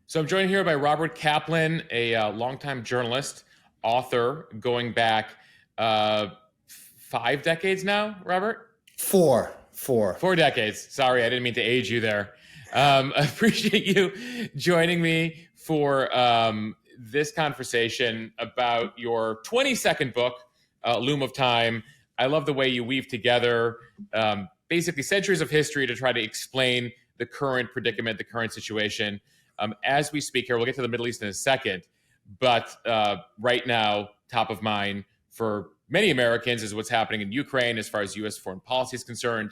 So I'm joined here by Robert Kaplan, a longtime journalist, author, going back 5 decades now, Robert? Four. 4 decades. Sorry, I didn't mean to age you there. I appreciate you joining me for this conversation about your 22nd book, Loom of Time. I love the way you weave together basically centuries of history to try to explain the current predicament, the current situation. As we speak here, we'll get to the Middle East in a second, but right now, top of mind for many Americans is what's happening in Ukraine as far as U.S. foreign policy is concerned.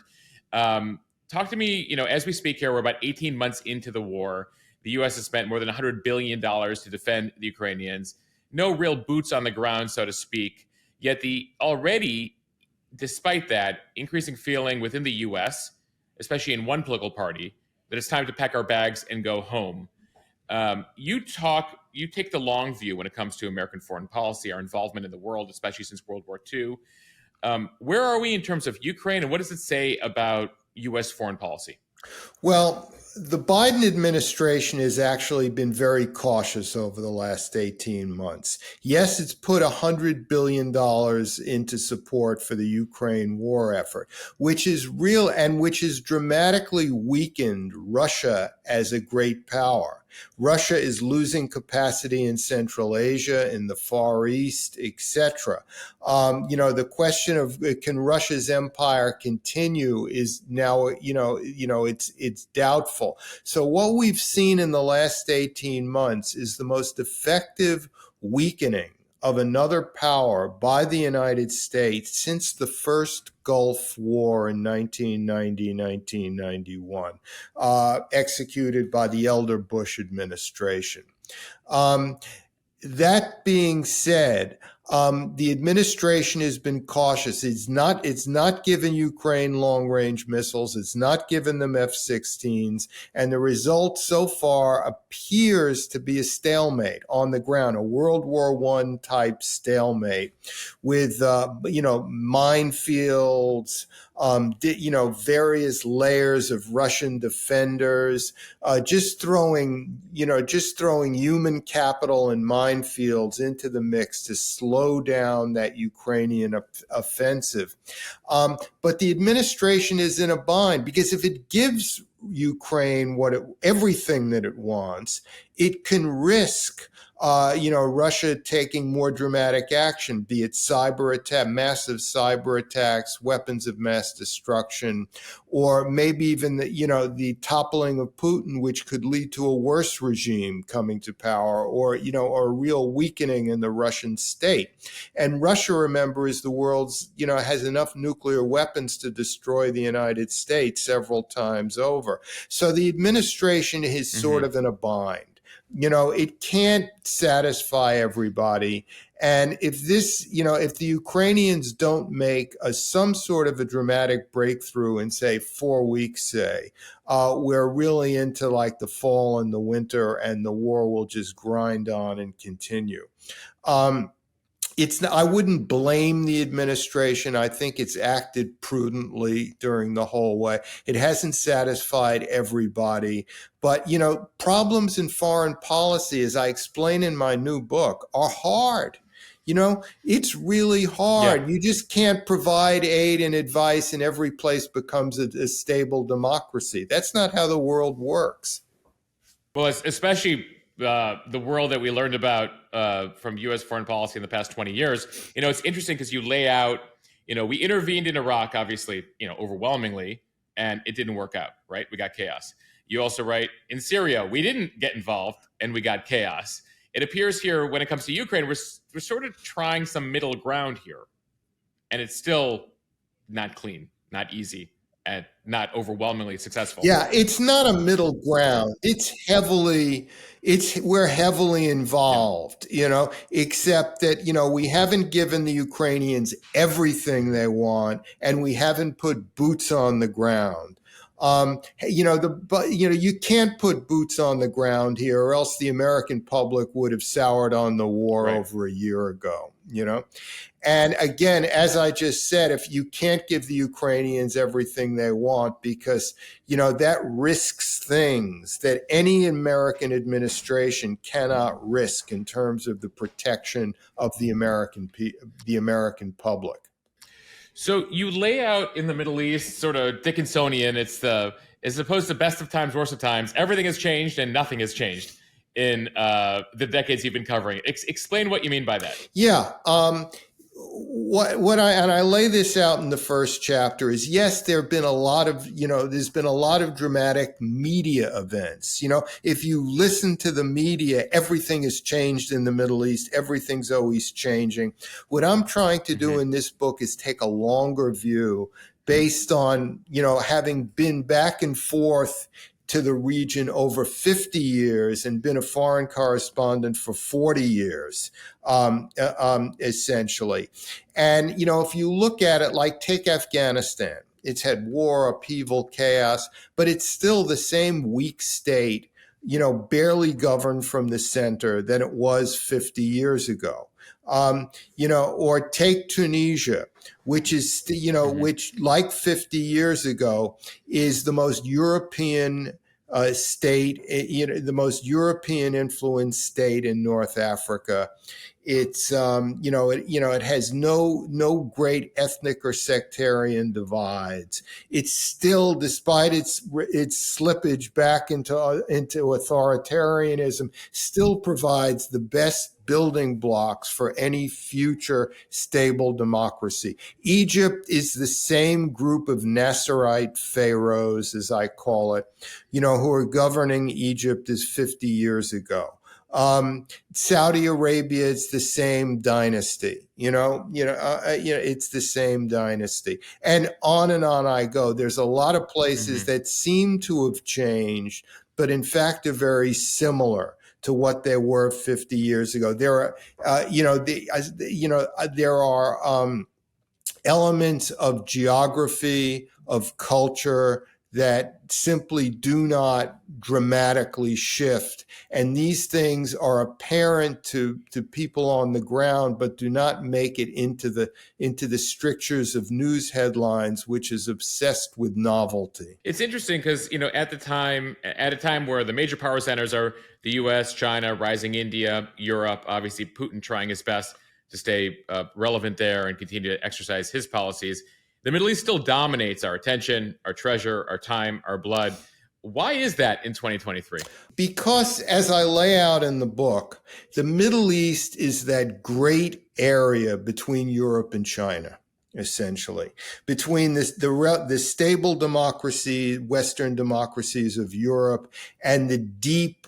Talk to me, as we speak here, we're about 18 months into the war. The U.S. has spent more than $100 billion to defend the Ukrainians. No real boots on the ground, so to speak. Yet the already, despite that, increasing feeling within the U.S., especially in one political party, that it's time to pack our bags and go home. You take the long view when it comes to American foreign policy, our involvement in the world, especially since World War II. Where are we in terms of Ukraine, and what does it say about U.S. foreign policy? Well, the Biden administration has actually been very cautious over the last 18 months. Yes, it's put $100 billion into support for the Ukraine war effort, which is real and which has dramatically weakened Russia as a great power. Russia is losing capacity in Central Asia, in the Far East, etc. The question of can Russia's empire continue is now, it's doubtful. So what we've seen in the last 18 months is the most effective weakening of another power by the United States since the first Gulf War in 1990-1991, executed by the elder Bush administration. That being said, the administration has been cautious. It's not given Ukraine long-range missiles. It's not given them F-16s. And the result so far appears to be a stalemate on the ground, a World War I type stalemate with, minefields, various layers of Russian defenders, just throwing human capital and minefields into the mix to slow down that Ukrainian offensive. But the administration is in a bind because if it gives Ukraine everything that it wants, it can risk Russia taking more dramatic action, be it massive cyber attacks, weapons of mass destruction, or maybe even the toppling of Putin, which could lead to a worse regime coming to power, or a real weakening in the Russian state. And Russia, remember, is the world's, has enough nuclear weapons to destroy the United States several times over. So the administration is sort of in a bind. It can't satisfy everybody. And if if the Ukrainians don't make some sort of a dramatic breakthrough in, say, 4 weeks, we're really into like the fall and the winter, and the war will just grind on and continue. I wouldn't blame the administration. I think it's acted prudently during the whole way. It hasn't satisfied everybody. But, problems in foreign policy, as I explain in my new book, are hard. It's really hard. Yeah. You just can't provide aid and advice and every place becomes a stable democracy. That's not how the world works. Well, especially the world that we learned about from U.S. foreign policy in the past 20 years. It's interesting because you lay out, we intervened in Iraq, obviously, overwhelmingly, and it didn't work out, right? We got chaos. You also write, in Syria, we didn't get involved and we got chaos. It appears here when it comes to Ukraine, we're sort of trying some middle ground here, and it's still not clean, not easy, and not overwhelmingly successful. Yeah, it's not a middle ground. We're heavily involved, except that, we haven't given the Ukrainians everything they want, and we haven't put boots on the ground. You can't put boots on the ground here, or else the American public would have soured on the war over a year ago. And again, as I just said, if you can't give the Ukrainians everything they want, because, that risks things that any American administration cannot risk in terms of the protection of the American public. So you lay out in the Middle East, sort of Dickinsonian. As opposed to best of times, worst of times. Everything has changed and nothing has changed in the decades you've been covering. Explain what you mean by that. Yeah. I lay this out in the first chapter is, yes, there's been a lot of dramatic media events. If you listen to the media, everything has changed in the Middle East. Everything's always changing. What I'm trying to do in this book is take a longer view based on, having been back and forth to the region over 50 years and been a foreign correspondent for 40 years, essentially. And, if you look at it, like take Afghanistan, it's had war, upheaval, chaos, but it's still the same weak state, barely governed from the center than it was 50 years ago. Or take Tunisia, which is, which like 50 years ago is the most European state, the most European influenced state in North Africa. It's, it has no great ethnic or sectarian divides. It's still, despite its slippage back into authoritarianism, still provides the best building blocks for any future stable democracy. Egypt is the same group of Nasserite pharaohs, as I call it, who are governing Egypt as 50 years ago. Saudi Arabia is the same dynasty, it's the same dynasty, and on I go. There's a lot of places that seem to have changed, but in fact are very similar to what they were 50 years ago. There are, there are elements of geography, of culture that simply do not dramatically shift. And these things are apparent to people on the ground, but do not make it into the strictures of news headlines, which is obsessed with novelty. It's interesting because, at a time where the major power centers are the US, China, rising India, Europe, obviously Putin trying his best to stay relevant there and continue to exercise his policies, the Middle East still dominates our attention, our treasure, our time, our blood. Why is that in 2023? Because, as I lay out in the book, the Middle East is that great area between Europe and China, essentially, between the stable democracy, Western democracies of Europe, and the deep,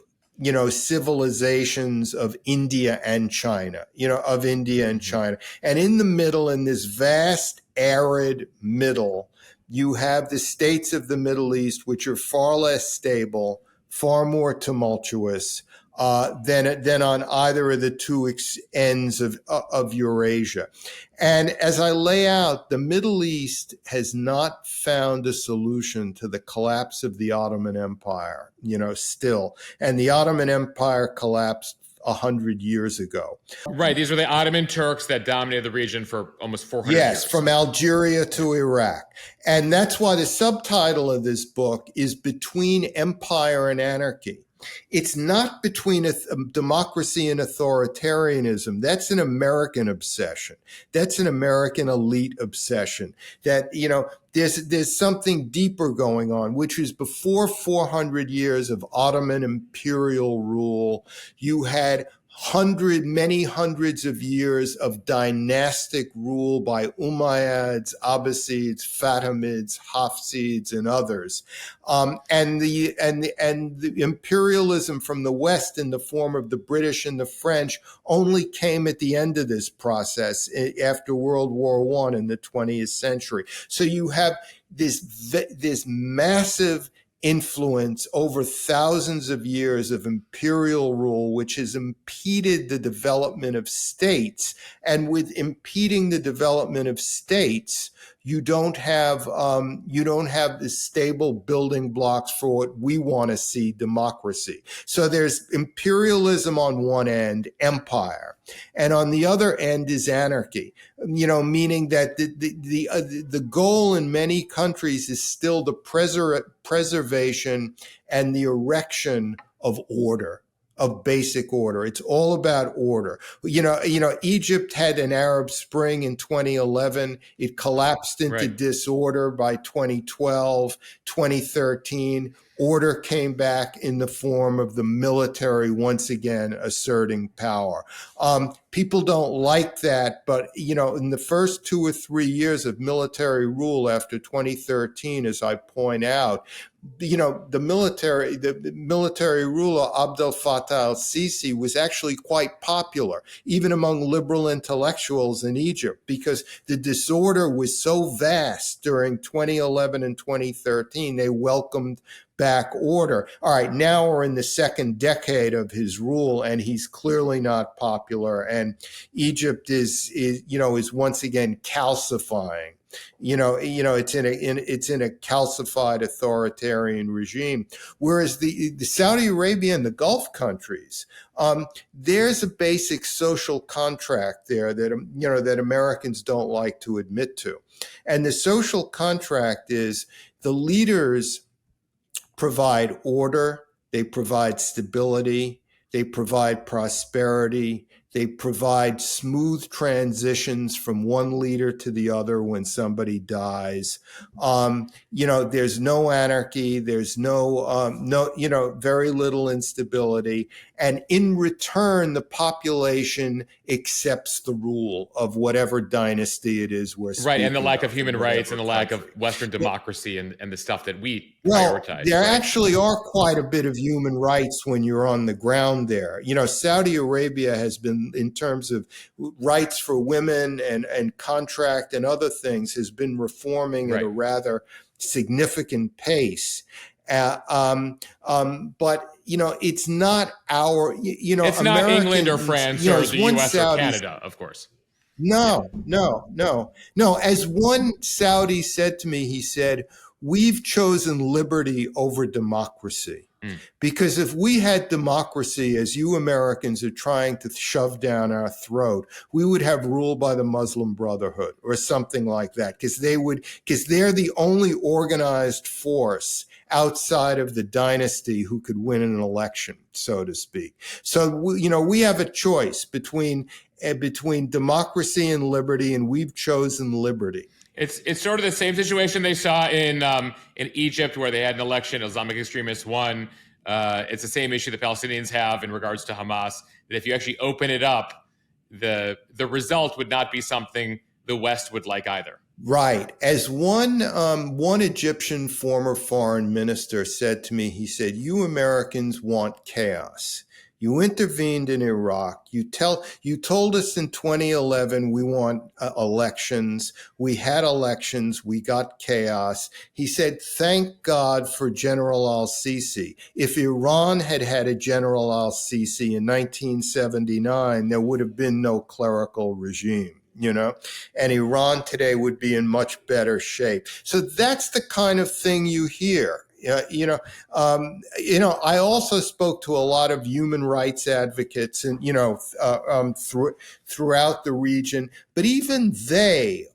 civilizations of India and China, And in the middle, in this vast, arid middle, you have the states of the Middle East, which are far less stable, far more tumultuous than on either of the two ends of Eurasia. And as I lay out, the Middle East has not found a solution to the collapse of the Ottoman Empire, still. And the Ottoman Empire collapsed 100 years ago. Right. These were the Ottoman Turks that dominated the region for almost 400 years. Yes, from Algeria to Iraq. And that's why the subtitle of this book is Between Empire and Anarchy. It's not between a democracy and authoritarianism. That's an American obsession. That's an American elite obsession. That, there's something deeper going on, which is before 400 years of Ottoman imperial rule, you had many hundreds of years of dynastic rule by Umayyads, Abbasids, Fatimids, Hafsids, and others, and the imperialism from the West in the form of the British and the French only came at the end of this process after World War I in the 20th century. So you have this massive influence over thousands of years of imperial rule, which has impeded the development of states. And with impeding the development of states, you don't have the stable building blocks for what we want to see, democracy. So there's imperialism on one end, empire, and on the other end is anarchy. Meaning that the goal in many countries is still the preservation and the erection of order, of basic order. It's all about order. Egypt had an Arab Spring in 2011. It collapsed into disorder by 2012, 2013. Order came back in the form of the military once again asserting power. People don't like that, but in the first 2 or 3 years of military rule after 2013, as I point out, the military ruler Abdel Fattah al-Sisi was actually quite popular, even among liberal intellectuals in Egypt, because the disorder was so vast during 2011 and 2013. They welcomed back order. All right, now we're in the second decade of his rule, and he's clearly not popular. And Egypt is once again calcifying. It's in a calcified authoritarian regime. Whereas the Saudi Arabia and the Gulf countries, there's a basic social contract there that Americans don't like to admit to, and the social contract is the leaders provide order, they provide stability, they provide prosperity, they provide smooth transitions from one leader to the other when somebody dies. There's no anarchy, there's very little instability. And in return, the population accepts the rule of whatever dynasty it is we're speaking right, and the lack of in human rights and the lack of country. Western democracy and the stuff that we Well, prioritize. there actually are quite a bit of human rights when you're on the ground there. Saudi Arabia has been, in terms of rights for women and contract and other things, has been reforming at a rather significant pace. But it's not our. It's not American, England or France or the U.S. or Saudi, Canada, of course. No. As one Saudi said to me, he said, "We've chosen liberty over democracy. Because if we had democracy, as you Americans are trying to shove down our throat, we would have rule by the Muslim Brotherhood or something like that, because they're the only organized force outside of the dynasty who could win an election, so to speak. So, we have a choice between democracy and liberty, and we've chosen liberty." It's sort of the same situation they saw in Egypt, where they had an election, Islamic extremists won. It's the same issue the Palestinians have in regards to Hamas, that if you actually open it up, the result would not be something the West would like either. Right. As one Egyptian former foreign minister said to me, he said, "You Americans want chaos. You intervened in Iraq. You told us in 2011 we want elections. We had elections. We got chaos." He said, "Thank God for General al-Sisi. If Iran had had a General al-Sisi in 1979, there would have been no clerical regime. And Iran today would be in much better shape." So that's the kind of thing you hear. I also spoke to a lot of human rights advocates, and throughout the region, but even they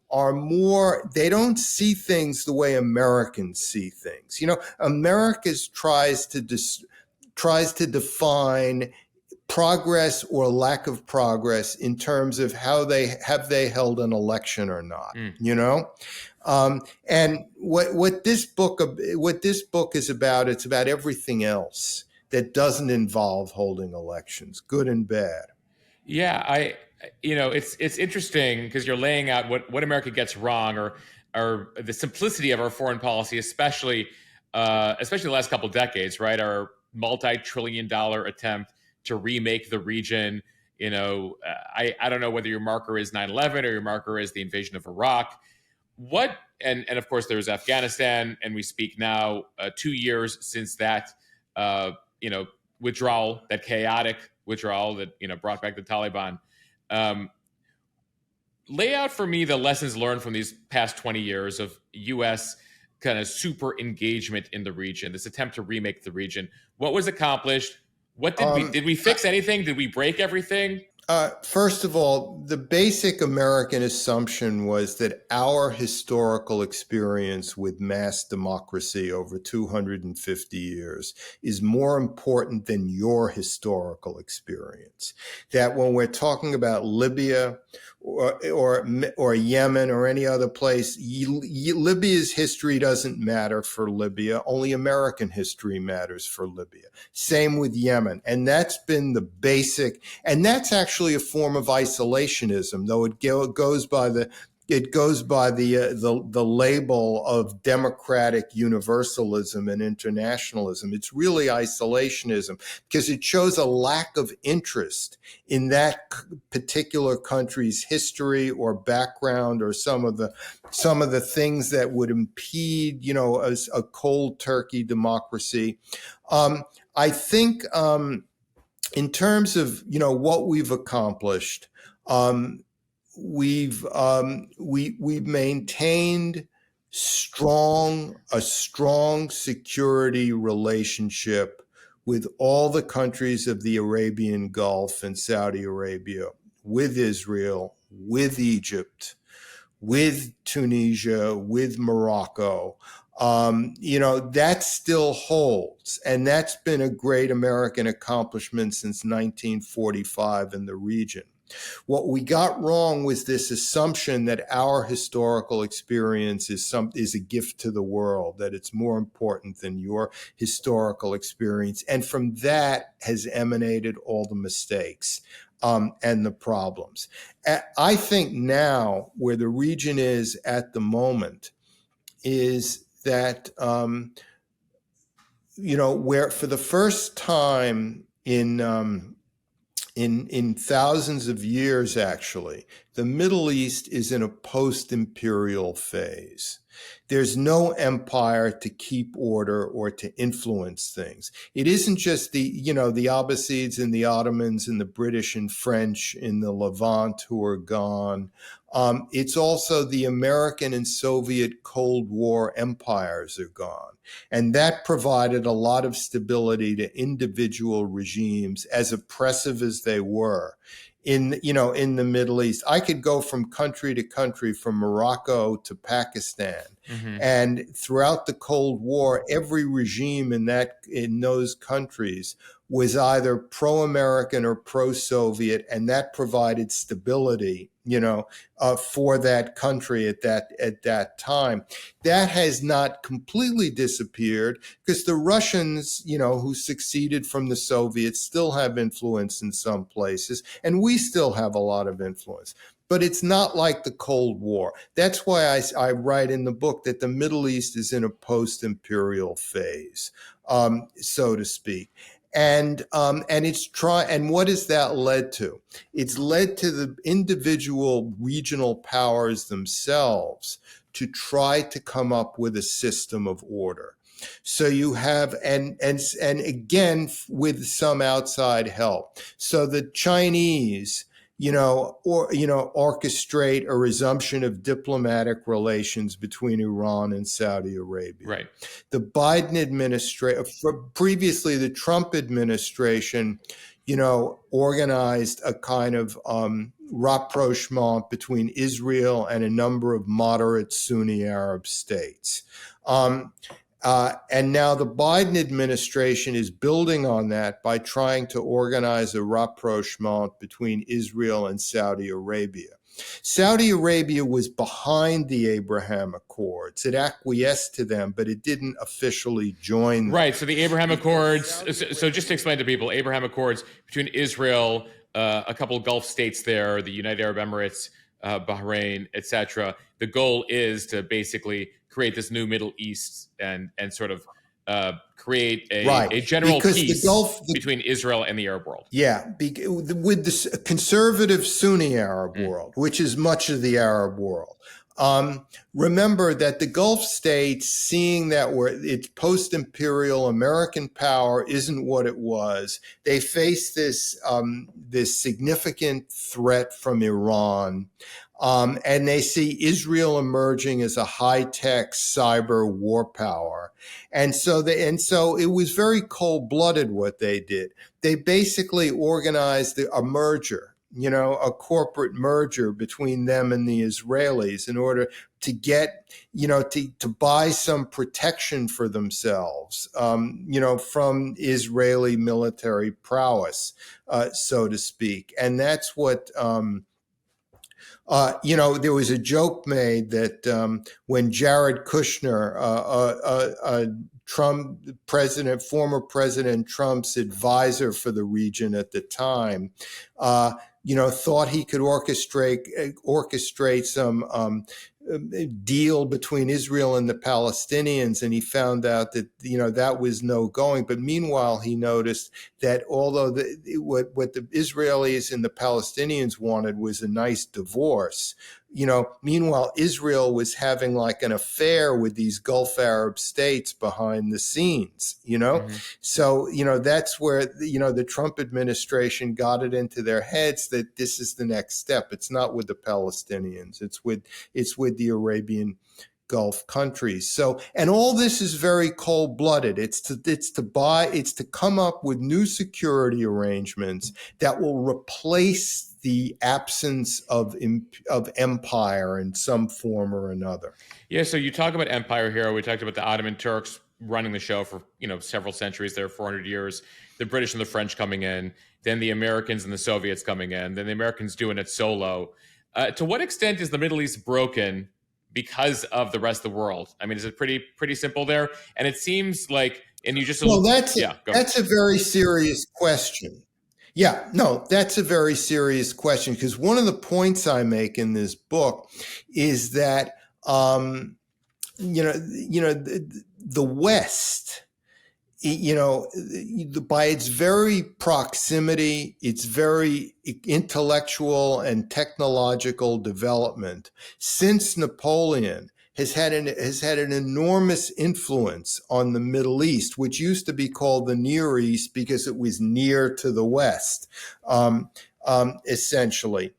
don't see things the way Americans see things. America tries to define progress or lack of progress in terms of how they held an election or not. And what this book is about, it's about everything else that doesn't involve holding elections, good and bad. Yeah, it's interesting because you're laying out what America gets wrong, or the simplicity of our foreign policy, especially the last couple of decades, right? Our multi-trillion-dollar attempt to remake the region. I don't know whether your marker is 9/11 or your marker is the invasion of Iraq. And of course there's Afghanistan, and we speak now 2 years since that withdrawal, that chaotic withdrawal that brought back the Taliban. lay out for me the lessons learned from these past 20 years of U.S. kind of super engagement in the region, this attempt to remake the region. What was accomplished? What did we fix anything? Did we break everything? First of all, the basic American assumption was that our historical experience with mass democracy over 250 years is more important than your historical experience. That when we're talking about Libya or Yemen or any other place, Libya's history doesn't matter for Libya. Only American history matters for Libya. Same with Yemen. And that's been the basic, and that's actually a form of isolationism, though it goes by the label of democratic universalism and internationalism. It's really isolationism because it shows a lack of interest in that particular country's history or background or some of the things that would impede, a cold turkey democracy. I think in terms of what we've accomplished, we've maintained a strong security relationship with all the countries of the Arabian Gulf and Saudi Arabia, with Israel, with Egypt, with Tunisia, with Morocco. That still holds. And that's been a great American accomplishment since 1945 in the region. What we got wrong was this assumption that our historical experience is a gift to the world, that it's more important than your historical experience. And from that has emanated all the mistakes and the problems. I think now where the region is at the moment is that, where for the first time in thousands of years, actually, the Middle East is in a post-imperial phase. There's no empire to keep order or to influence things. It isn't just the Abbasids and the Ottomans and the British and French in the Levant who are gone. It's also the American and Soviet Cold War empires are gone. And that provided a lot of stability to individual regimes, as oppressive as they were in the Middle East. I could go from country to country, from Morocco to Pakistan. Mm-hmm. And throughout the Cold War, every regime in those countries was either pro-American or pro-Soviet, and that provided stability, for that country at that time. That has not completely disappeared because the Russians, who succeeded from the Soviets, still have influence in some places, and we still have a lot of influence. But it's not like the Cold War. That's why I write in the book that the Middle East is in a post-imperial phase, so to speak. And what has that led to? It's led to the individual regional powers themselves to try to come up with a system of order. So you have, and again, with some outside help. So the Chinese, orchestrate a resumption of diplomatic relations between Iran and Saudi Arabia. Right. The Biden administration, previously the Trump administration, organized a kind of rapprochement between Israel and a number of moderate Sunni Arab states. And now the Biden administration is building on that by trying to organize a rapprochement between Israel and Saudi Arabia. Saudi Arabia was behind the Abraham Accords. It acquiesced to them, but it didn't officially join them. Right. So the Abraham Accords, so just to explain to people, Abraham Accords between Israel, a couple of Gulf states there, the United Arab Emirates, Bahrain, etc. The goal is to basically create this new Middle East and sort of create a general peace between Israel and the Arab world. Yeah, with the conservative Sunni Arab world, which is much of the Arab world. Remember that the Gulf states, seeing that its post-imperial American power isn't what it was, they face this significant threat from Iran. And they see Israel emerging as a high-tech cyber war power. And so it was very cold-blooded what they did. They basically organized a merger, a corporate merger between them and the Israelis in order to get, to buy some protection for themselves, from Israeli military prowess, so to speak. And that's what, there was a joke made that when Jared Kushner, former President Trump's advisor for the region at the time, thought he could orchestrate some deal between Israel and the Palestinians, and he found out that that was no going. But meanwhile, he noticed that although what the Israelis and the Palestinians wanted was a nice divorce, meanwhile Israel was having like an affair with these Gulf Arab states behind the scenes. Mm-hmm. So that's where the Trump administration got it into their heads that this is the next step. It's not with the Palestinians. It's with the Arabian Gulf countries. So, and all this is very cold-blooded. It's to come up with new security arrangements that will replace the absence of empire in some form or another. Yeah, so you talk about empire here. We talked about the Ottoman Turks running the show for several centuries there, 400 years. The British and the French coming in, then the Americans and the Soviets coming in, then the Americans doing it solo. To what extent is the Middle East broken because of the rest of the world? I mean, is it pretty simple there? And it seems like, and you just that's a very serious question. Yeah, no, that's a very serious question, because one of the points I make in this book is that the West, by its very proximity, its very intellectual and technological development since Napoleon has had an enormous influence on the Middle East, which used to be called the Near East because it was near to the West, essentially.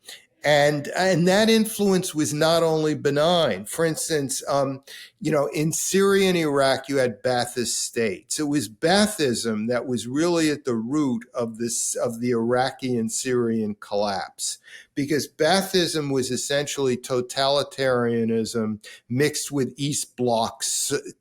And that influence was not only benign. For instance, in Syria and Iraq, you had Ba'athist states. It was Baathism that was really at the root of the Iraqi and Syrian collapse, because Baathism was essentially totalitarianism mixed with East Bloc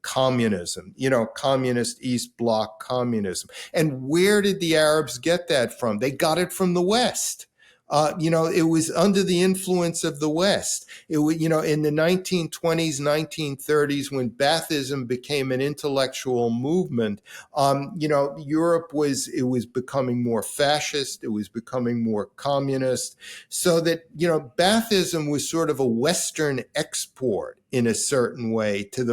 communism, communist East Bloc communism. And where did the Arabs get that from? They got it from the West. It was under the influence of the West. It was, in the 1920s, 1930s, when Baathism became an intellectual movement, Europe was becoming more fascist. It was becoming more communist. So that, Baathism was sort of a Western export in a certain way to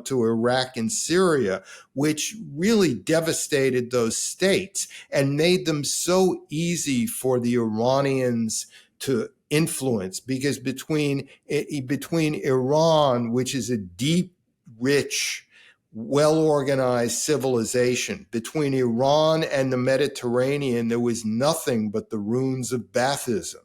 to Iraq and Syria, which really devastated those states and made them so easy for the Iranians to influence, because between Iran, which is a deep, rich, well-organized civilization, between Iran and the Mediterranean, there was nothing but the ruins of Baathism.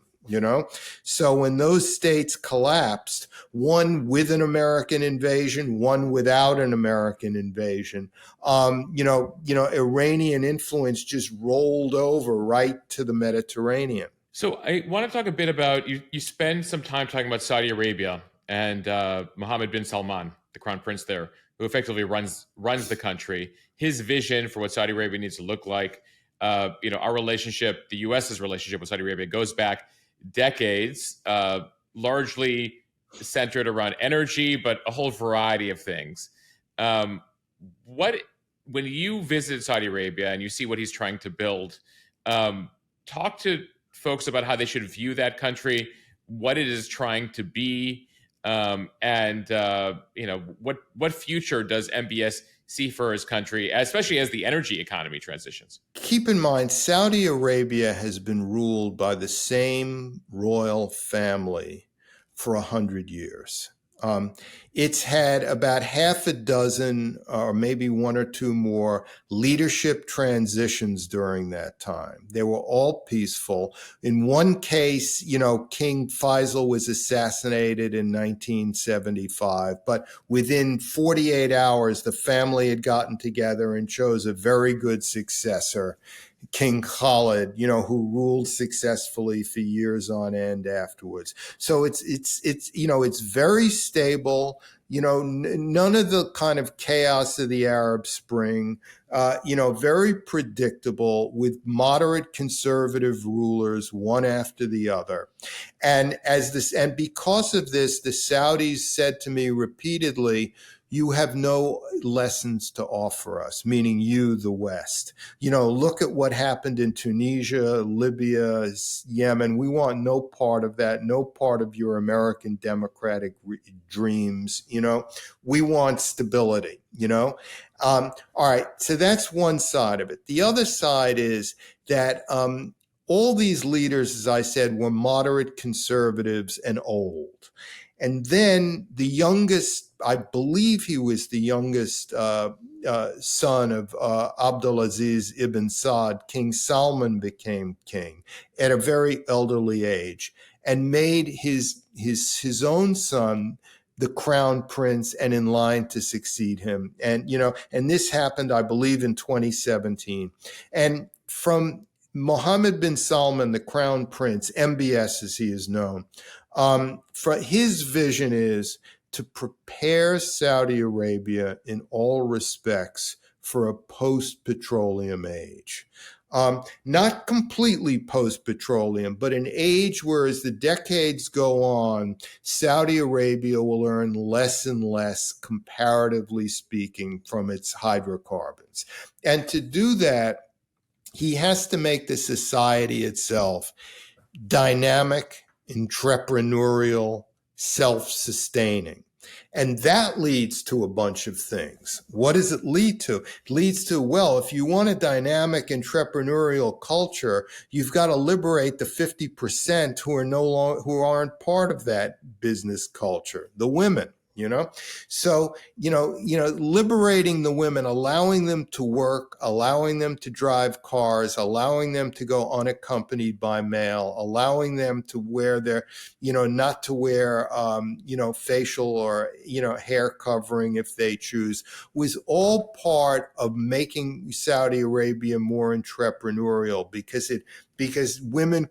So when those states collapsed, one with an American invasion, one without an American invasion, Iranian influence just rolled over right to the Mediterranean. So I want to talk a bit about, you spend some time talking about Saudi Arabia and Mohammed bin Salman, the crown prince there, who effectively runs the country. His vision for what Saudi Arabia needs to look like. Our relationship, the U.S.'s relationship with Saudi Arabia, goes back decades, largely centered around energy, but a whole variety of things. When you visit Saudi Arabia and you see what he's trying to build, talk to folks about how they should view that country, what it is trying to be, and what future does MBS see for his country, especially as the energy economy transitions? Keep in mind, Saudi Arabia has been ruled by the same royal family for 100 years. Um, it's had about half a dozen or maybe one or two more leadership transitions during that time. They were all peaceful. In one case, King Faisal was assassinated in 1975, but within 48 hours, the family had gotten together and chose a very good successor, King Khalid, who ruled successfully for years on end afterwards. So it's very stable. None of the kind of chaos of the Arab Spring. Very predictable with moderate conservative rulers, one after the other. And because of this, the Saudis said to me repeatedly, "You have no lessons to offer us," meaning you, the West. Look at what happened in Tunisia, Libya, Yemen. We want no part of that, no part of your American democratic dreams. We want stability, all right, so that's one side of it. The other side is that all these leaders, as I said, were moderate conservatives and old. And then the youngest, I believe he was the youngest son of Abdulaziz ibn Saud, King Salman became king at a very elderly age and made his own son the crown prince and in line to succeed him. And this happened, I believe, in 2017. And from Mohammed bin Salman, the crown prince, MBS as he is known, for his vision is to prepare Saudi Arabia in all respects for a post-petroleum age. Not completely post-petroleum, but an age where as the decades go on, Saudi Arabia will earn less and less, comparatively speaking, from its hydrocarbons. And to do that, he has to make the society itself dynamic, entrepreneurial, self-sustaining. And that leads to a bunch of things. What does it lead to? It leads to, well, if you want a dynamic entrepreneurial culture, you've got to liberate the 50% who aren't part of that business culture, the women. So liberating the women, allowing them to work, allowing them to drive cars, allowing them to go unaccompanied by male, allowing them to wear their not to wear facial or hair covering if they choose, was all part of making Saudi Arabia more entrepreneurial because women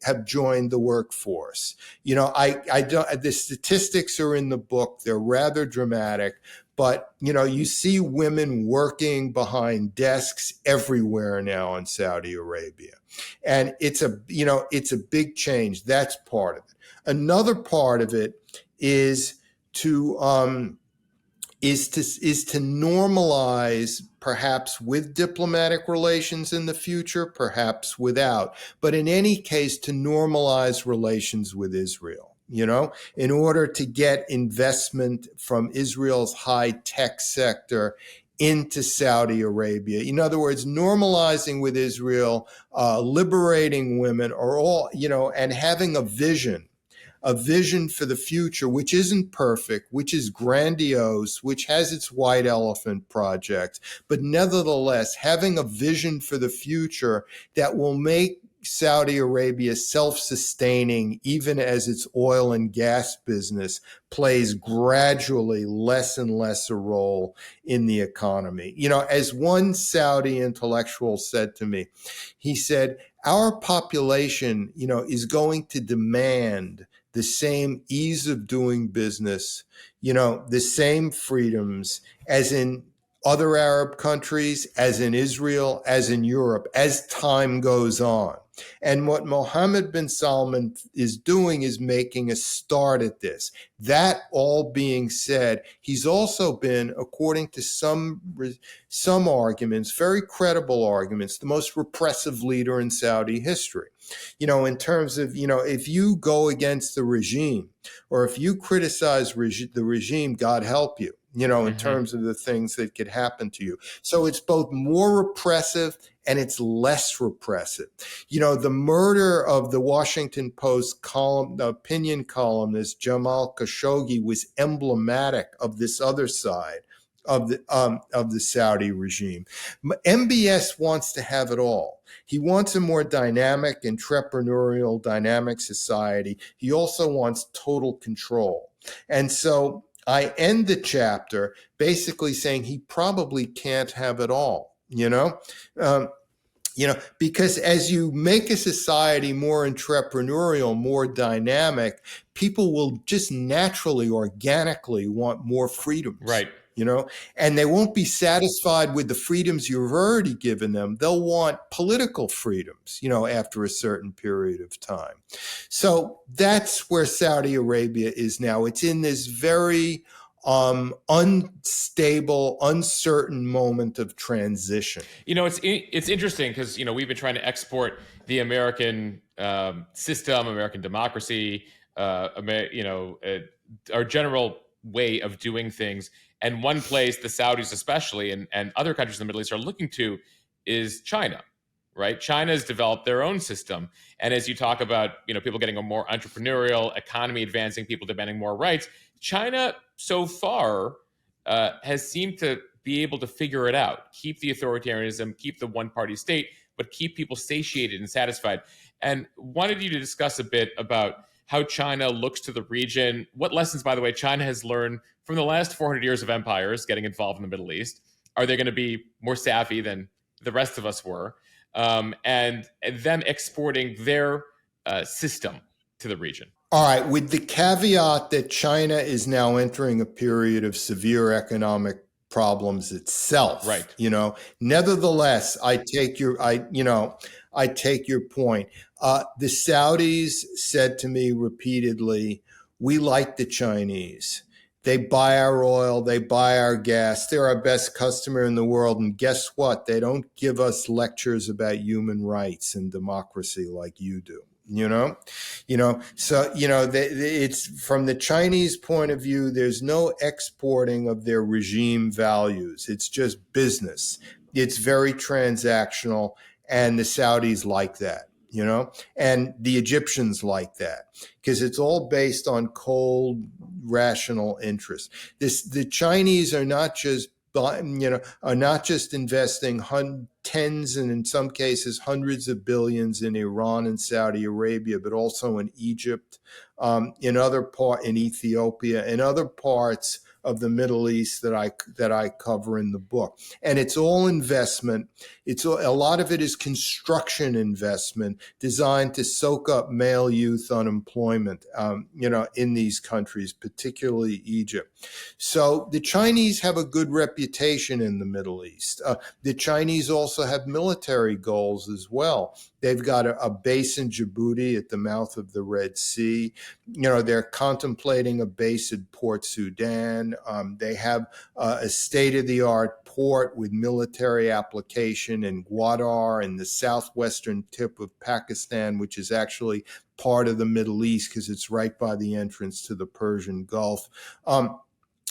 have joined the workforce. I don't. The statistics are in the book. They're rather dramatic, but you see women working behind desks everywhere now in Saudi Arabia, and it's a big change. That's part of it. Another part of it is to normalize, perhaps with diplomatic relations in the future, perhaps without, but in any case, to normalize relations with Israel, in order to get investment from Israel's high-tech sector into Saudi Arabia. In other words, normalizing with Israel, liberating women, or all, and having a vision for the future, which isn't perfect, which is grandiose, which has its white elephant project, but nevertheless having a vision for the future that will make Saudi Arabia self-sustaining, even as its oil and gas business plays gradually less and less a role in the economy. As one Saudi intellectual said to me, he said, our population, is going to demand the same ease of doing business, the same freedoms as in other Arab countries, as in Israel, as in Europe, as time goes on. And what Mohammed bin Salman is doing is making a start at this. That all being said, he's also been, according to some arguments, very credible arguments, the most repressive leader in Saudi history. In terms of, if you go against the regime or if you criticize the regime, God help you, in terms of the things that could happen to you. So it's both more repressive and it's less repressive. The murder of the Washington Post opinion columnist Jamal Khashoggi was emblematic of this other side of the Saudi regime. MBS wants to have it all. He wants a more dynamic, entrepreneurial, dynamic society. He also wants total control. And so I end the chapter basically saying he probably can't have it all, because as you make a society more entrepreneurial, more dynamic, people will just naturally, organically want more freedoms. Right. And they won't be satisfied with the freedoms you've already given them. They'll want political freedoms, after a certain period of time. So that's where Saudi Arabia is now. It's in this very unstable, uncertain moment of transition. It's interesting because we've been trying to export the American system, American democracy, our general way of doing things. And one place the Saudis especially and other countries in the Middle East are looking to is China, right? China has developed their own system. And as you talk about, people getting a more entrepreneurial economy, advancing, people demanding more rights, China so far has seemed to be able to figure it out, keep the authoritarianism, keep the one-party state, but keep people satiated and satisfied. And wanted you to discuss a bit about how China looks to the region, what lessons, by the way, China has learned from the last 400 years of empires getting involved in the Middle East. Are they going to be more savvy than the rest of us were? And them exporting their system to the region. All right, with the caveat that China is now entering a period of severe economic problems itself. Right. Nevertheless, I take your point. The Saudis said to me repeatedly, "We like the Chinese. They buy our oil, they buy our gas. They're our best customer in the world. And guess what? They don't give us lectures about human rights and democracy like you do." It's from the Chinese point of view, there's no exporting of their regime values. It's just business. It's very transactional, and the Saudis like that, and the Egyptians like that, because it's all based on cold, rational interest. The Chinese are not just investing tens and in some cases hundreds of billions in Iran and Saudi Arabia, but also in Egypt, in Ethiopia, and other parts of the Middle East that I cover in the book. And it's all investment. A lot of it is construction investment designed to soak up male youth unemployment, in these countries, particularly Egypt. So the Chinese have a good reputation in the Middle East. The Chinese also have military goals as well. They've got a base in Djibouti at the mouth of the Red Sea. They're contemplating a base at Port Sudan. They have a state-of-the-art port with military application in Gwadar in the southwestern tip of Pakistan, which is actually part of the Middle East because it's right by the entrance to the Persian Gulf.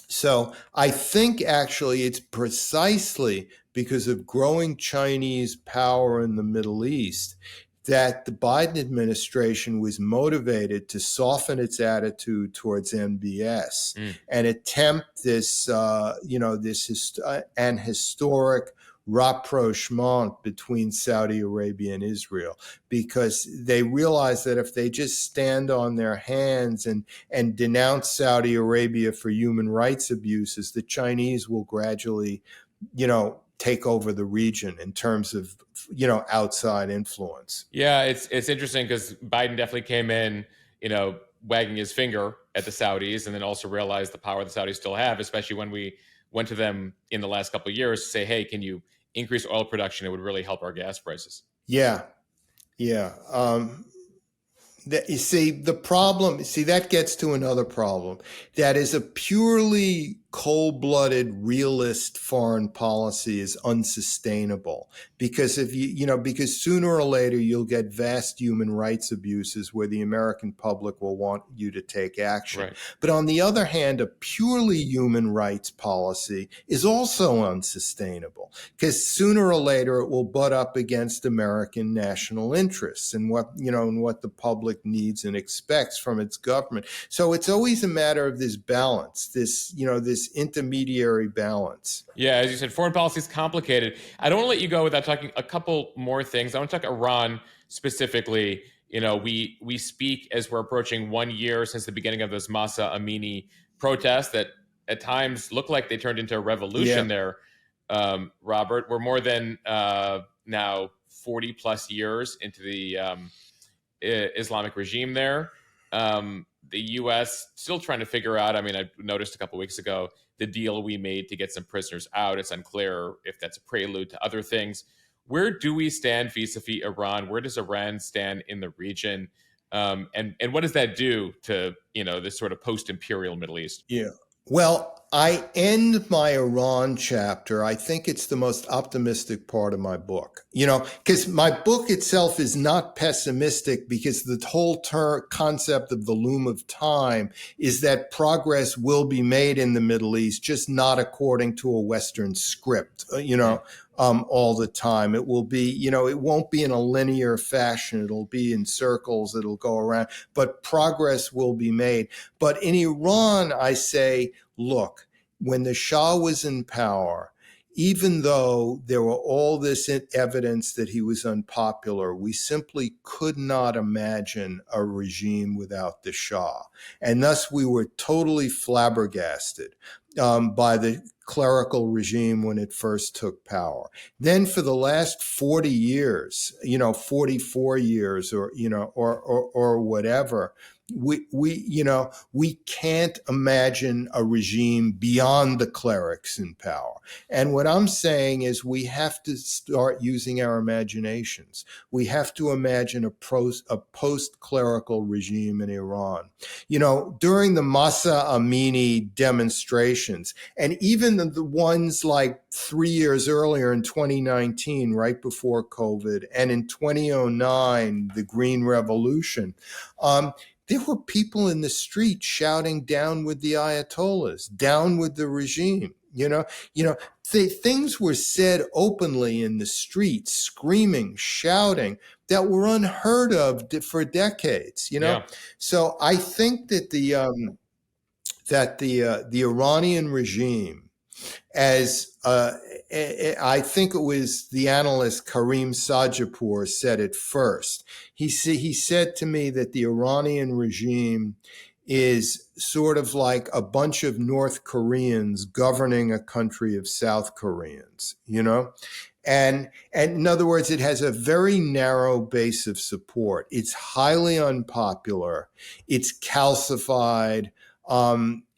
So I think actually it's precisely because of growing Chinese power in the Middle East that the Biden administration was motivated to soften its attitude towards MBS and attempt this historic rapprochement between Saudi Arabia and Israel, because they realize that if they just stand on their hands and denounce Saudi Arabia for human rights abuses, the Chinese will gradually, take over the region in terms of, outside influence. Yeah, it's interesting because Biden definitely came in, wagging his finger at the Saudis, and then also realized the power the Saudis still have, especially when we went to them in the last couple of years to say, hey, can you increase oil production? It would really help our gas prices. Yeah. The problem, that gets to another problem. That is a purely cold-blooded, realist foreign policy is unsustainable, because if because sooner or later you'll get vast human rights abuses where the American public will want you to take action. Right. But on the other hand, a purely human rights policy is also unsustainable, because sooner or later it will butt up against American national interests and what the public needs and expects from its government. So it's always a matter of this balance, this intermediary balance. Yeah, as you said, foreign policy is complicated. I don't want to let you go without talking a couple more things. I want to talk Iran specifically. We speak as we're approaching 1 year since the beginning of those Masa Amini protests that at times look like they turned into a revolution there. Robert, we're more than now 40 plus years into the Islamic regime there. The U.S. still trying to figure out. I mean, I noticed a couple weeks ago the deal we made to get some prisoners out. It's unclear if that's a prelude to other things. Where do we stand vis-a-vis Iran? Where does Iran stand in the region? And what does that do to this sort of post-imperial Middle East? Yeah. Well, I end my Iran chapter. I think it's the most optimistic part of my book, because my book itself is not pessimistic, because the whole concept of the Loom of Time is that progress will be made in the Middle East, just not according to a Western script, all the time. It will be, it won't be in a linear fashion. It'll be in circles. It'll go around, but progress will be made. But in Iran, I say, look, when the Shah was in power, even though there were all this evidence that he was unpopular, we simply could not imagine a regime without the Shah. And thus we were totally flabbergasted by the clerical regime when it first took power. Then for the last 40 years, 44 years or whatever, we can't imagine a regime beyond the clerics in power. And what I'm saying is we have to start using our imaginations. We have to imagine a post-clerical regime in Iran. During the Masa Amini demonstrations, and even the ones like 3 years earlier in 2019, right before COVID, and in 2009, the Green Revolution, there were people in the street shouting, "Down with the Ayatollahs, down with the regime." Things were said openly in the streets, screaming, shouting, that were unheard of for decades. Yeah. So I think that the Iranian regime, as I think it was the analyst Karim Sajapur said it first. He said to me that the Iranian regime is sort of like a bunch of North Koreans governing a country of South Koreans, And in other words, it has a very narrow base of support. It's highly unpopular. It's calcified.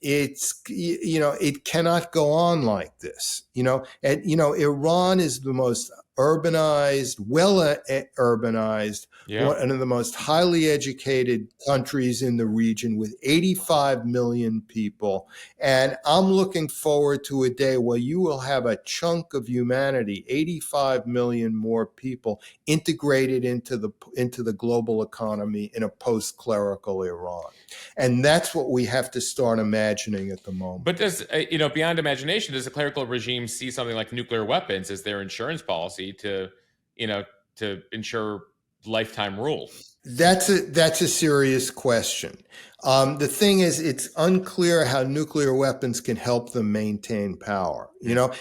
It cannot go on like this, Iran is the most urbanized, urbanized, one of the most highly educated countries in the region, with 85 million people. And I'm looking forward to a day where you will have a chunk of humanity, 85 million more people, integrated into the global economy in a post-clerical Iran. And that's what we have to start imagining at the moment. But does, beyond imagination, does the clerical regime see something like nuclear weapons as their insurance policy to ensure lifetime rule? That's a serious question. The thing is, it's unclear how nuclear weapons can help them maintain power.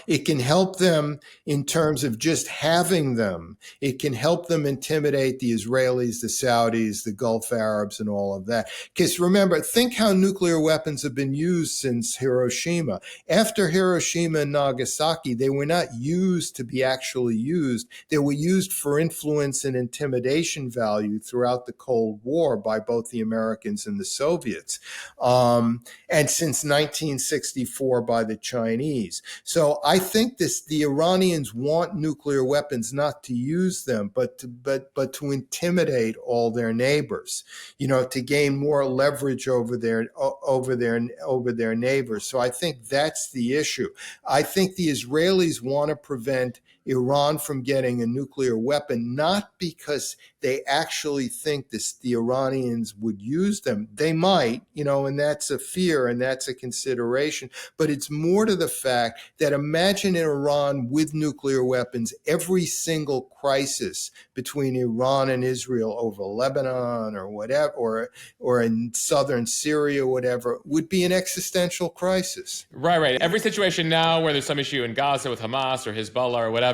It can help them in terms of just having them. It can help them intimidate the Israelis, the Saudis, the Gulf Arabs, and all of that. Because remember, think how nuclear weapons have been used since Hiroshima. After Hiroshima and Nagasaki, they were not used to be actually used. They were used for influence and intimidation value throughout the Cold War by both the Americans and the Soviets. Soviets, and since 1964 by the Chinese. So I think the Iranians want nuclear weapons not to use them, but to intimidate all their neighbors, to gain more leverage over their neighbors. So I think that's the issue. I think the Israelis want to prevent Iran from getting a nuclear weapon, not because they actually think the Iranians would use them. They might, and that's a fear and that's a consideration. But it's more to the fact that imagine in Iran with nuclear weapons, every single crisis between Iran and Israel over Lebanon or whatever, or in southern Syria, whatever, would be an existential crisis. Right. Every situation now where there's some issue in Gaza with Hamas or Hezbollah or whatever,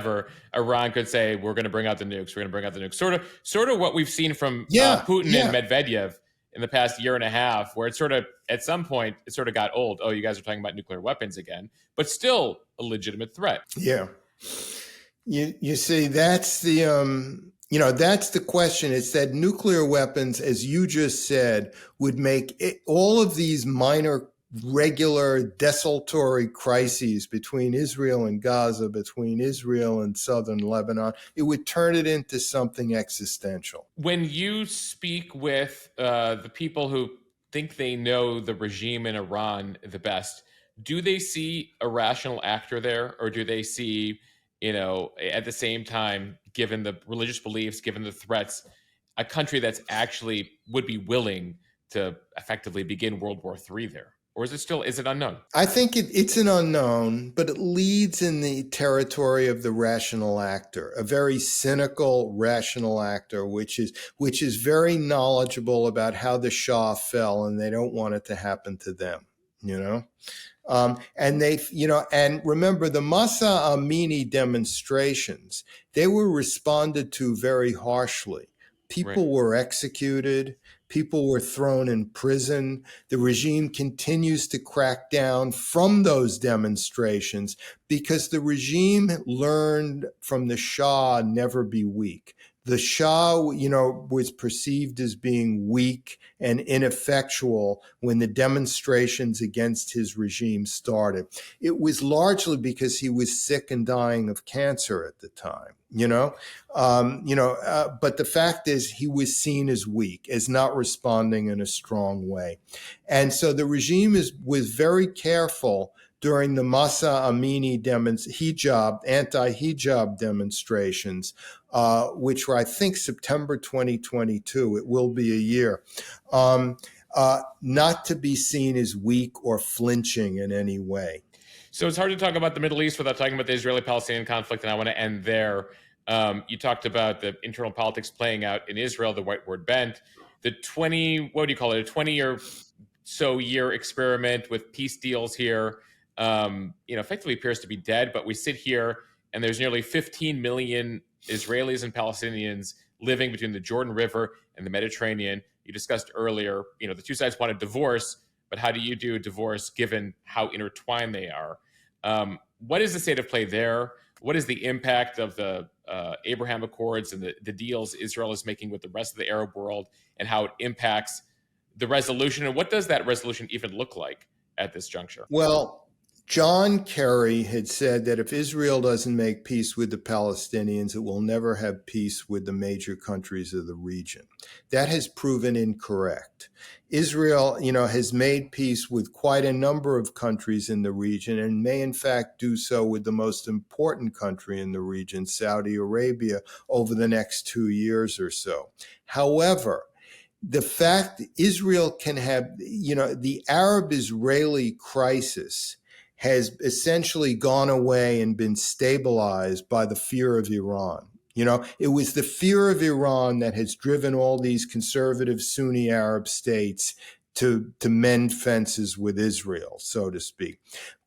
Iran could say, we're going to bring out the nukes. We're going to bring out the nukes. Sort of what we've seen from Putin and Medvedev in the past year and a half, where it's sort of, at some point, it sort of got old. Oh, you guys are talking about nuclear weapons again, but still a legitimate threat. Yeah. You see, that's that's the question. It's that nuclear weapons, as you just said, would make all of these minor, regular, desultory crises between Israel and Gaza, between Israel and southern Lebanon, it would turn it into something existential. When you speak with the people who think they know the regime in Iran the best, do they see a rational actor there, or do they see, at the same time, given the religious beliefs, given the threats, a country that's actually would be willing to effectively begin World War III there? Or is it unknown? I think it's an unknown, but it leads in the territory of the rational actor, a very cynical rational actor, which is very knowledgeable about how the Shah fell, and they don't want it to happen to them, and remember the Masa Amini demonstrations, they were responded to very harshly. People were executed. People were thrown in prison. The regime continues to crack down from those demonstrations because the regime learned from the Shah never be weak. The Shah, was perceived as being weak and ineffectual when the demonstrations against his regime started. It was largely because he was sick and dying of cancer at the time, but the fact is he was seen as weak, as not responding in a strong way. And so the regime was very careful during the Masa Amini anti-hijab demonstrations, which were, I think, September 2022. It will be a year. Not to be seen as weak or flinching in any way. So it's hard to talk about the Middle East without talking about the Israeli-Palestinian conflict, and I want to end there. You talked about the internal politics playing out in Israel, the whiteboard bent, the 20 or so year experiment with peace deals here, effectively appears to be dead. But we sit here and there's nearly 15 million Israelis and Palestinians living between the Jordan River and the Mediterranean. You discussed earlier, the two sides want a divorce, but how do you do a divorce given how intertwined they are? What is the state of play there? What is the impact of the Abraham Accords and the deals Israel is making with the rest of the Arab world, and how it impacts the resolution? And what does that resolution even look like at this juncture? Well, John Kerry had said that if Israel doesn't make peace with the Palestinians, it will never have peace with the major countries of the region. That has proven incorrect. Israel, has made peace with quite a number of countries in the region, and may in fact do so with the most important country in the region, Saudi Arabia, over the next 2 years or so. However, the fact Israel can have, the Arab-Israeli crisis has essentially gone away and been stabilized by the fear of Iran. It was the fear of Iran that has driven all these conservative Sunni Arab states to mend fences with Israel, so to speak.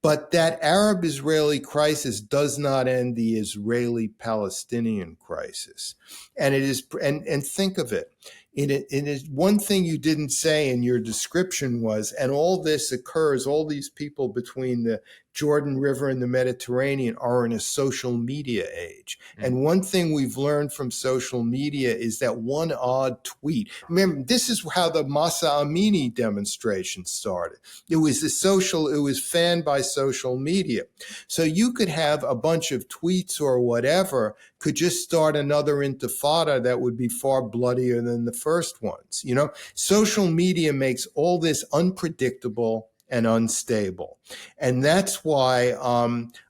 But that Arab-Israeli crisis does not end the Israeli-Palestinian crisis. And it is, and think of it. It is one thing you didn't say in your description was, and all this occurs, all these people between the Jordan River and the Mediterranean are in a social media age. And one thing we've learned from social media is that one odd tweet. Remember, this is how the Masa Amini demonstration started. It was fanned by social media. So you could have a bunch of tweets or whatever could just start another intifada that would be far bloodier than the first ones. Social media makes all this unpredictable and unstable. And that's why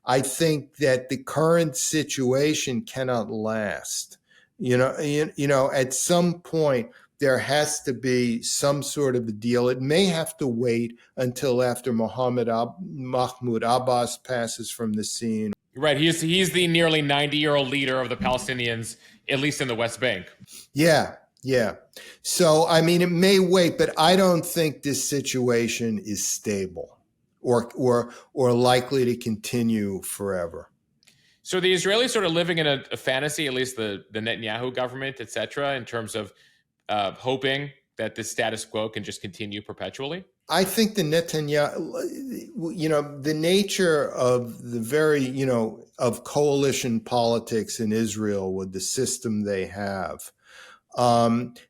I think that the current situation cannot last. At some point, there has to be some sort of a deal. It may have to wait until after Mahmoud Abbas passes from the scene. Right. He's the nearly 90-year-old leader of the Palestinians, at least in the West Bank. Yeah. So, I mean, it may wait, but I don't think this situation is stable or likely to continue forever. So the Israelis sort of living in a fantasy, at least the Netanyahu government, et cetera, in terms of hoping that the status quo can just continue perpetually? I think the Netanyahu, the nature of the very, of coalition politics in Israel with the system they have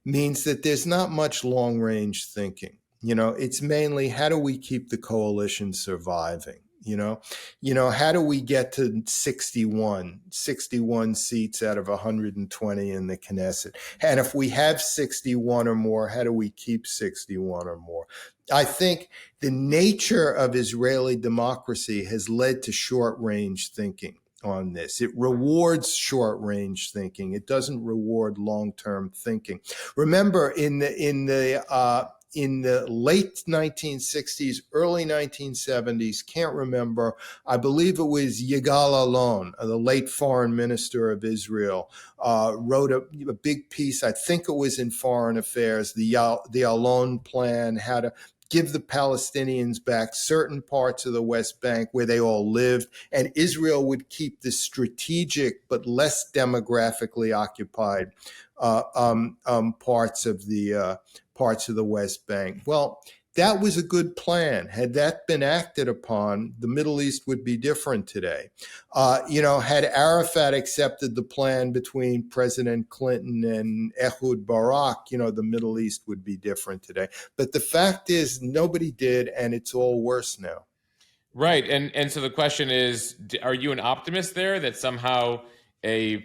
means that there's not much long range thinking. It's mainly how do we keep the coalition surviving? How do we get to 61 seats out of 120 in the Knesset? And if we have 61 or more, how do we keep 61 or more? I think the nature of Israeli democracy has led to short range thinking on this. It rewards short range thinking. It doesn't reward long term thinking. Remember, in the late 1960s, early 1970s, can't remember, I believe it was Yigal Allon, the late foreign minister of Israel, wrote a big piece, I think it was in Foreign Affairs, the Allon plan, how to give the Palestinians back certain parts of the West Bank where they all lived, and Israel would keep the strategic but less demographically occupied parts of the West Bank. Well, that was a good plan. Had that been acted upon, the Middle East would be different today. Had Arafat accepted the plan between President Clinton and Ehud Barak, the Middle East would be different today. But the fact is, nobody did, and it's all worse now. Right, and so the question is, are you an optimist there that somehow a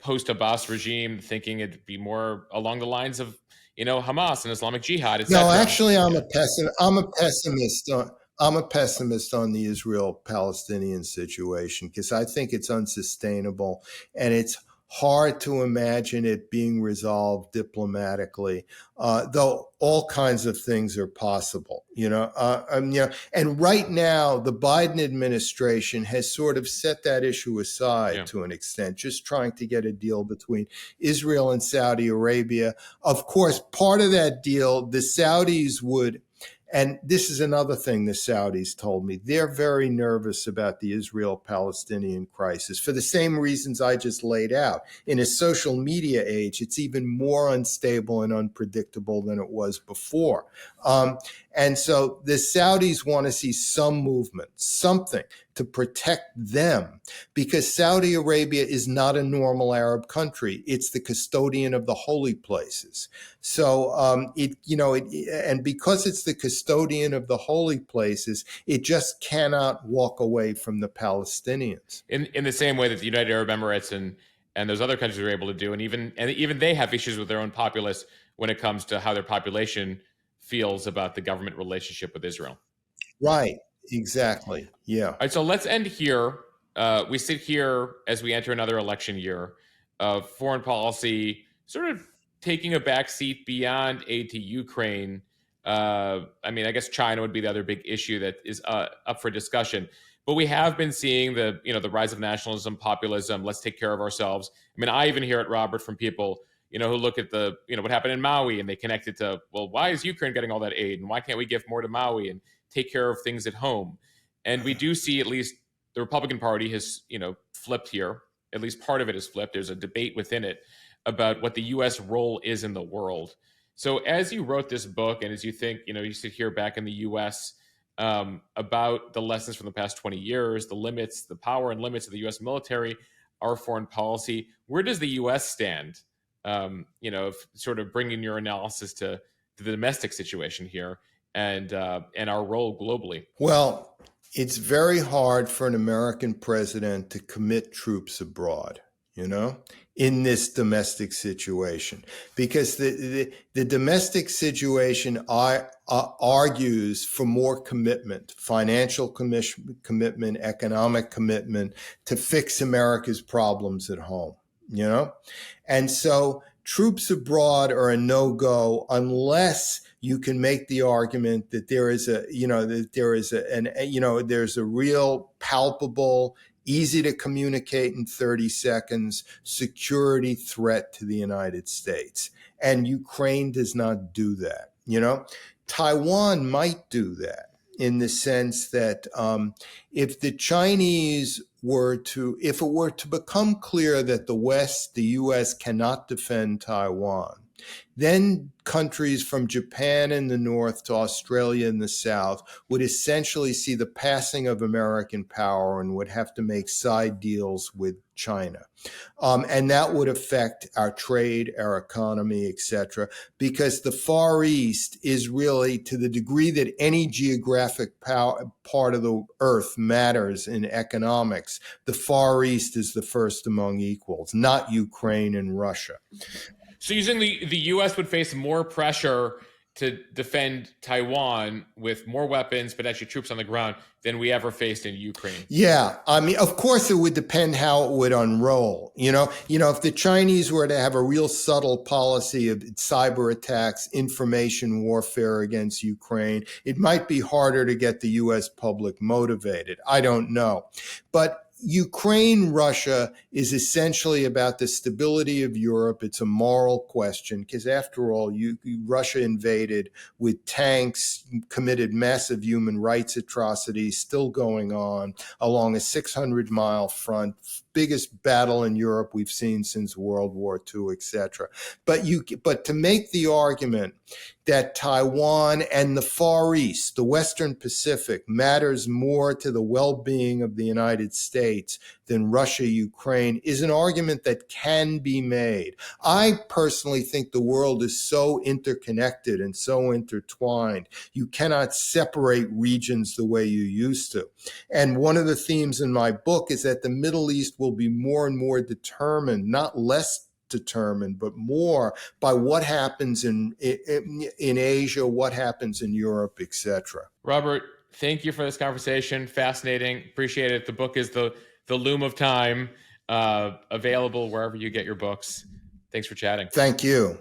post-Abbas regime, thinking it'd be more along the lines of Hamas and Islamic Jihad, etc.? No, actually, I'm a pessimist. I'm a pessimist on the Israel-Palestinian situation because I think it's unsustainable and it's hard to imagine it being resolved diplomatically, though all kinds of things are possible. And right now, the Biden administration has sort of set that issue aside to an extent, just trying to get a deal between Israel and Saudi Arabia. Of course, part of that deal, the Saudis would. And this is another thing the Saudis told me. They're very nervous about the Israel-Palestinian crisis for the same reasons I just laid out. In a social media age, it's even more unstable and unpredictable than it was before. And so the Saudis want to see some movement, something to protect them, because Saudi Arabia is not a normal Arab country. It's the custodian of the holy places. So and because it's the custodian of the holy places, it just cannot walk away from the Palestinians. In the same way that the United Arab Emirates and those other countries are able to do, and even they have issues with their own populace when it comes to how their population feels about the government relationship with Israel. Right. Exactly. Yeah. All right. So let's end here. We sit here as we enter another election year of foreign policy sort of taking a back seat beyond aid to Ukraine. I guess China would be the other big issue that is up for discussion. But we have been seeing the rise of nationalism, populism. Let's take care of ourselves. I mean, I even hear it, Robert, from people who look at what happened in Maui and they connect it to, well, why is Ukraine getting all that aid and why can't we give more to Maui and take care of things at home? And we do see at least the Republican Party has, flipped here. At least part of it has flipped. There's a debate within it about what the U.S. role is in the world. So as you wrote this book, and as you think, you sit here back in the U.S. About the lessons from the past 20 years, the limits, the power and limits of the U.S. military, our foreign policy, where does the U.S. stand? Sort of bringing your analysis to the domestic situation here and our role globally. Well, it's very hard for an American president to commit troops abroad, in this domestic situation, because the domestic situation argues for more commitment, financial commitment, economic commitment to fix America's problems at home, and so troops abroad are a no-go unless you can make the argument that there's a real palpable, easy to communicate in 30 seconds security threat to the United States. And Ukraine does not do that. Taiwan might do that in the sense that if it were to become clear that the U.S. cannot defend Taiwan, then countries from Japan in the north to Australia in the south would essentially see the passing of American power and would have to make side deals with China. And that would affect our trade, our economy, etc., because the Far East is really, to the degree that any geographic part of the earth matters in economics, the Far East is the first among equals, not Ukraine and Russia. So you think the U.S. would face more pressure to defend Taiwan with more weapons, but actually troops on the ground, than we ever faced in Ukraine? Yeah. I mean, of course, it would depend how it would unroll. If the Chinese were to have a real subtle policy of cyber attacks, information warfare against Ukraine, it might be harder to get the U.S. public motivated. I don't know. But Ukraine, Russia is essentially about the stability of Europe. It's a moral question because, after all, Russia invaded with tanks, committed massive human rights atrocities still going on along a 600-mile front, biggest battle in Europe we've seen since World War II, etc. But to make the argument that Taiwan and the Far East, the Western Pacific, matters more to the well-being of the United States than Russia, Ukraine, is an argument that can be made. I personally think the world is so interconnected and so intertwined, you cannot separate regions the way you used to. And one of the themes in my book is that the Middle East will be more and more determined, not less determined, but more by what happens in Asia, what happens in Europe, etc. Robert, thank you for this conversation. Fascinating. Appreciate it. The book is the Loom of Time, available wherever you get your books. Thanks for chatting. Thank you.